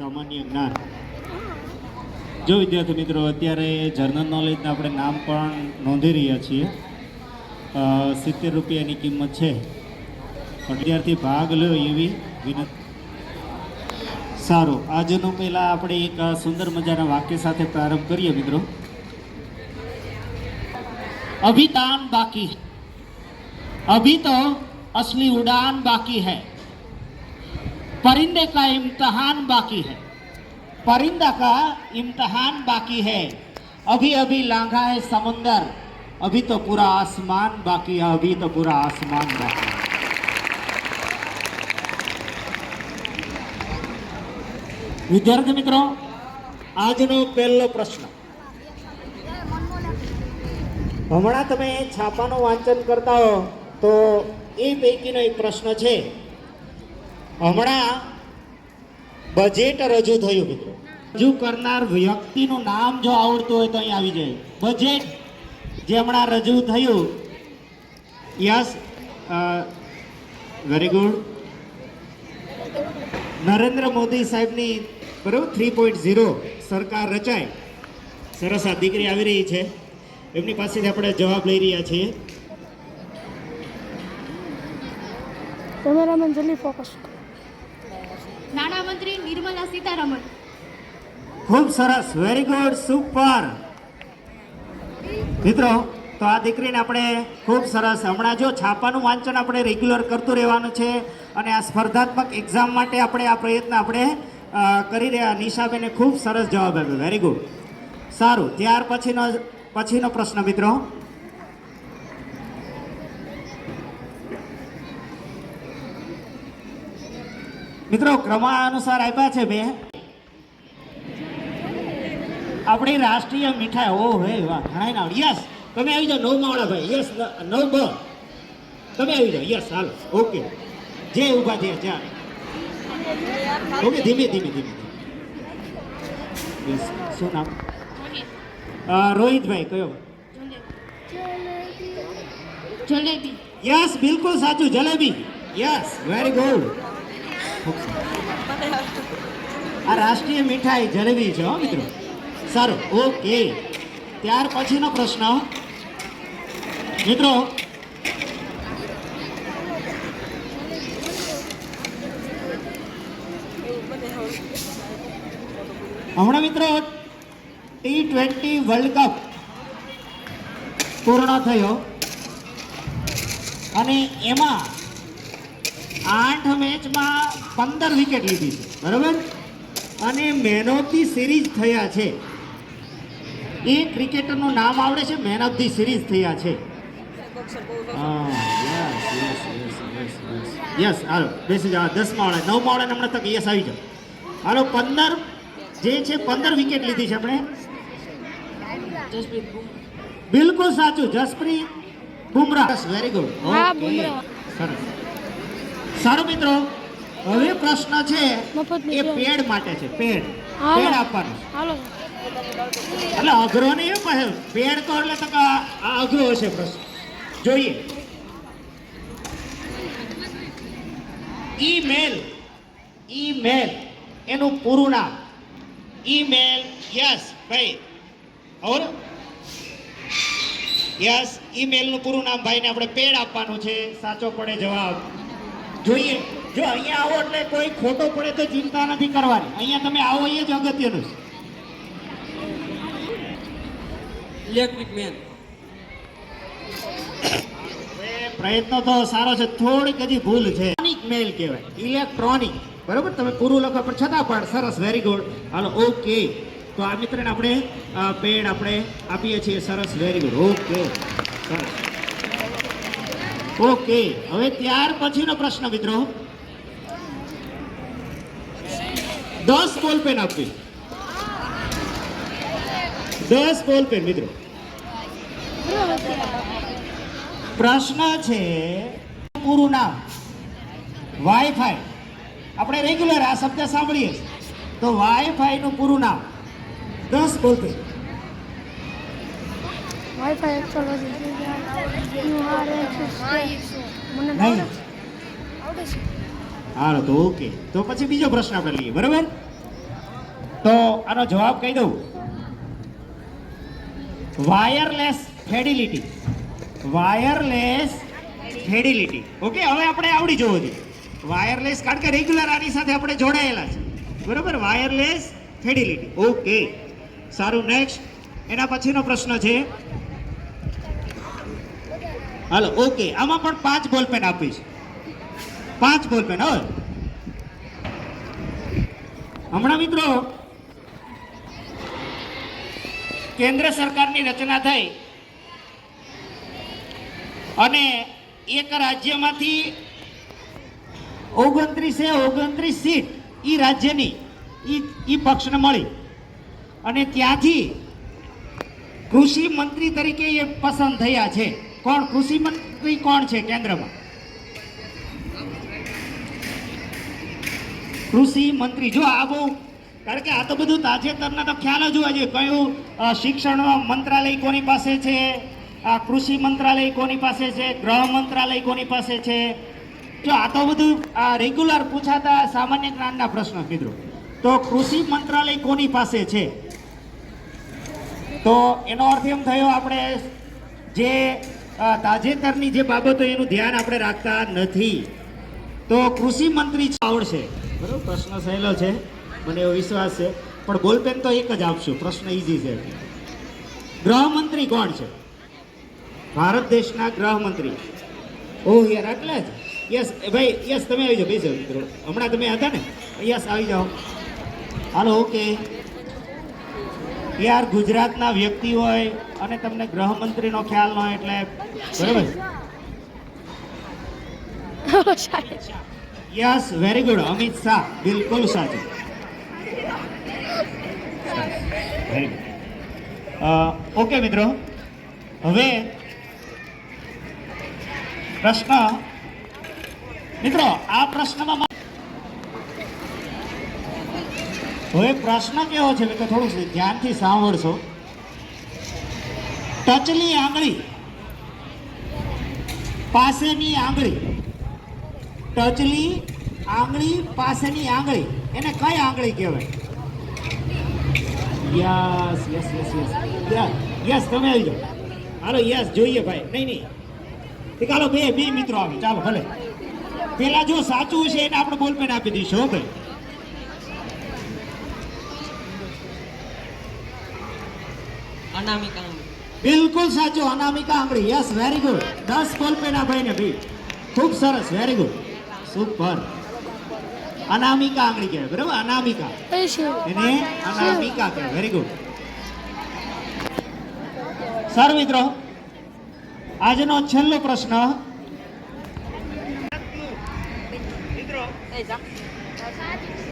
સામાન્ય જ્ઞાન. જો વિદ્યાર્થી મિત્રો, અત્યારે જનરલ નોલેજના આપણે નામ પણ નોંધી રહ્યા છીએ. 70 રૂપિયાની કિંમત છે. વિદ્યાર્થી ભાગ લો એવી વિનંતી. સારું, આજનું પહેલાં આપણે એક સુંદર મજાના વાક્ય સાથે પ્રારંભ કરીએ મિત્રો. अभी तान बाकी है, अभी तो असली उड़ान बाकी है, परिंदे का इम्तहान बाकी है, परिंदा का इम्तहान बाकी है, अभी अभी लांघा है समुंदर, अभी तो पूरा आसमान बाकी है, अभी तो पूरा आसमान बाकी है. વિદ્યાર્થી મિત્રો, આજનો પહેલો પ્રશ્ન. હમણાં તમે છાપાનું વાંચન કરતા હો તો એ પૈકીનો એક પ્રશ્ન છે. હમણાં બજેટ રજૂ થયું મિત્રો. રજૂ કરનાર વ્યક્તિનું નામ જો આવડતું હોય તો અહીં આવી જાય. બજેટ જે હમણાં રજૂ થયું, yes, very good. Narendra Modi સાહેબની બરાબર 3.0 સરકાર રચાય. સરસ, આ દીકરી આવી રહી છે, એમની પાસેથી આપણે જવાબ લઈ રહ્યા છીએ. કેમેરામેન જલ્દી ફોકસ. નાણામંત્રી નિર્મલા સીતારમણ. ખૂબ સરસ, વેરી ગુડ, સુપર. મિત્રો, તો આ દીકરીને આપણે ખૂબ સરસ, હમણાં જો છાપાનું વાંચન આપણે રેગ્યુલર કરતું રહેવાનું છે અને આ સ્પર્ધાત્મક એક્ઝામ માટે આપણે આ પ્રયત્ન આપણે કરી રહ્યા. નિશાબેને ખૂબ સરસ જવાબ આપ્યો, વેરી ગુડ, સારું. ત્યાર પછીનો પ્રશ્ન મિત્રો. મિત્રો, ક્રમાનુસાર આપ્યા છે બે. આપણી રાષ્ટ્રીય મીઠાઈ, ઓ હે વાહ, ઘણા ના. યસ, તમે આવી જાઓ 9 વાળા ભાઈ. યસ, 9 બ તમે આવી જાઓ. યસ, હાલો, ઓકે. જે ઊભા થયા ત્યાં, ઓકે, ધીમે ધીમે ધીમે. યસ, શું નામ? રોહિતભાઈ, કયો? જલેબી. યસ, બિલકુલ સાચું, જલેબી. Yes, very good. આ રાષ્ટ્રીય મીઠાઈ જલેબી છે હો મિત્રો. સારું, ઓકે. ત્યાર પછીનો પ્રશ્ન મિત્રો. હમણાં મિત્રો T20 વર્લ્ડ કપ પૂર્ણ થયો અને એમાં 8 મેચમાં 15 વિકેટ લીધી છે, બરાબર, અને મેન ઓફ ધી સિરીઝ થયા છે. એ ક્રિકેટરનું નામ આવડે છે? મેન ઓફ ધી સિરીઝ થયા છે. યસ, હાલો બેસી જાઓ. 10 વાળા 9 વાળાને હમણાં તક યસ આવી જાઓ. હાલો, 15 જે છે 15 વિકેટ લીધી છે આપણે. બિલકુલ સાચું, જસપ્રીત બુમરાહ. વેરી ગુડ, સરસ, સારું મિત્રો. હવે પ્રશ્ન છે એ પેડ માટે છે. પેડ આપવાનું એટલે અઘરો નહીં પણ પેડ કહો એટલે તક આ અઘરો હશે પ્રશ્ન. જોઈએ. ઈમેલ એનું પૂરું નામ. ईमेल, यस भाई. और यस, ईमेल નું પૂરું નામ ભાઈને આપણે પેડ આપવાનું છે. સાચો પડે જવાબ. જોઈએ, જો અહીંયા આવો એટલે કોઈ ખોટો પડે તો ચિંતા નથી કરવાની. અહીંયા તમે આવો એ જ અગત્યનું છે. Electric man. પ્રયત્નો તો સારો છે, થોડીક હજી ભૂલ છે. ઇલેક્ટ્રોનિક મેલ કહેવાય, ઇલેક્ટ્રોનિક, બરાબર. તમે પૂરું લખો પણ છતાં પણ સરસ, વેરી ગુડ. હાલો, ઓકે. તો આ મિત્રને આપણે પેડ આપણે આપીએ છીએ. સરસ, વેરી ગુડ, ઓકે, સરસ, ઓકે. હવે ત્યાર પછીનો પ્રશ્ન મિત્રો. 10 બોલ પેન આપવી. 10 બોલ પેન મિત્રો. પ્રશ્ન છે પૂરું નામ. વાઈફાઈ આપણે રેગ્યુલર આ શબ્દ સાંભળીએ તો વાઈફાઈ નું પૂરું નામ. 10 બોલતે. વાઈફાઈ એક્સોલોજી મને હાલો, તો ઓકે. તો પછી બીજો પ્રશ્ન આપણે લઈએ, બરાબર. તો આનો જવાબ કહી દઉં. વાયરલેસ ફેડિલિટી. વાયરલેસ ફેડિલિટી. ઓકે, હવે આપણે આવડી જવું જોઈએ વાયરલેસ, કારણ કે રેગ્યુલર આની સાથે આપણે જોડાયેલા છે. બરોબર, વાયરલેસ ફેડિલિટી. ઓકે, સારું. નેક્સ્ટ એના પછીનો પ્રશ્ન છે. હાલો, ઓકે, આમાં પણ 5 બોલપેન આપીશ. 5 બોલપેન. હવે હમણાં મિત્રો કેન્દ્ર સરકારની રચના થઈ અને એક રાજ્યમાંથી 29 સીટ ઈ રાજ્યની ઈ પક્ષને મળી અને ત્યાંથી કૃષિ મંત્રી તરીકે એ પસંદ થયા છે. કોણ કૃષિ મંત્રી કોણ છે કેન્દ્રમાં? કૃષિ મંત્રી. જો આ બહુ, કારણ કે આ તો બધું તાજેતરના તો ખ્યાલ જ હોવા જોઈએ. કયું શિક્ષણ મંત્રાલય કોની પાસે છે, આ કૃષિ મંત્રાલય કોની પાસે છે, ગૃહ મંત્રાલય કોની પાસે છે. જો આ તો બધું રેગ્યુલર પૂછાતા સામાન્ય જ્ઞાનના પ્રશ્ન કીધું. તો કૃષિ મંત્રાલય કોની પાસે છે? તો એનો અર્થ એમ થયો આપણે જે તાજેતરની જે બાબતો એનું ધ્યાન આપણે રાખતા નથી. તો કૃષિ મંત્રી આવડશે. બરોબર, પ્રશ્ન સહેલો છે, મને એવો વિશ્વાસ છે. પણ બોલપેન તો એક જ આપશું, પ્રશ્ન ઈઝી છે. ગૃહમંત્રી કોણ છે? ભારત દેશના ગૃહમંત્રી. ઓહ યાર, આટલા જ. યસ ભાઈ, યસ તમે આવી જાઓ, બેસો મિત્રો. હમણાં તમે હતા ને, યસ આવી જાઓ. હાલો, ઓકે. યાર ગુજરાતના વ્યક્તિ હોય અને તમને ગૃહમંત્રીનો ખ્યાલ ન હોય એટલે બરોબર. Yes, very good. Amit Shah, બિલકુલ સાચું. Very good. ઓકે મિત્રો, હવે પ્રશ્ન મિત્રો, આ પ્રશ્નમાં હવે પ્રશ્ન કેવો છે મિત્રો, થોડું ધ્યાનથી સાંભળશો. ટચલી આંગળી પાસેની આંગળી, ટચલી આંગળી પાસેની આંગળી, એને કઈ આંગળી કહેવાય? Yes yes yes yes yes, તમે આવી જાઓ. હાલો, યસ જોઈએ ભાઈ. નહીં, ચાલો બે મિત્રો આવી. ચાલો ભલે, પેલા જો સાચું છે એને આપણે બોલપેન આપી દઈશું. ભાઈ અનામિકા. બિલકુલ સાચું, અનામિકા આંગળી. Yes, very good. 10 બોલપેન આ ભાઈને ભાઈ, ખૂબ સરસ, વેરી ગુડ, સુપર. અનામિકા આંગળી કહેવાય. બરાબર, અનામિકા, એને અનામિકા કહેવાય. Very good. સારું મિત્રો, આજનો છેલ્લો પ્રશ્ન. મિત્રો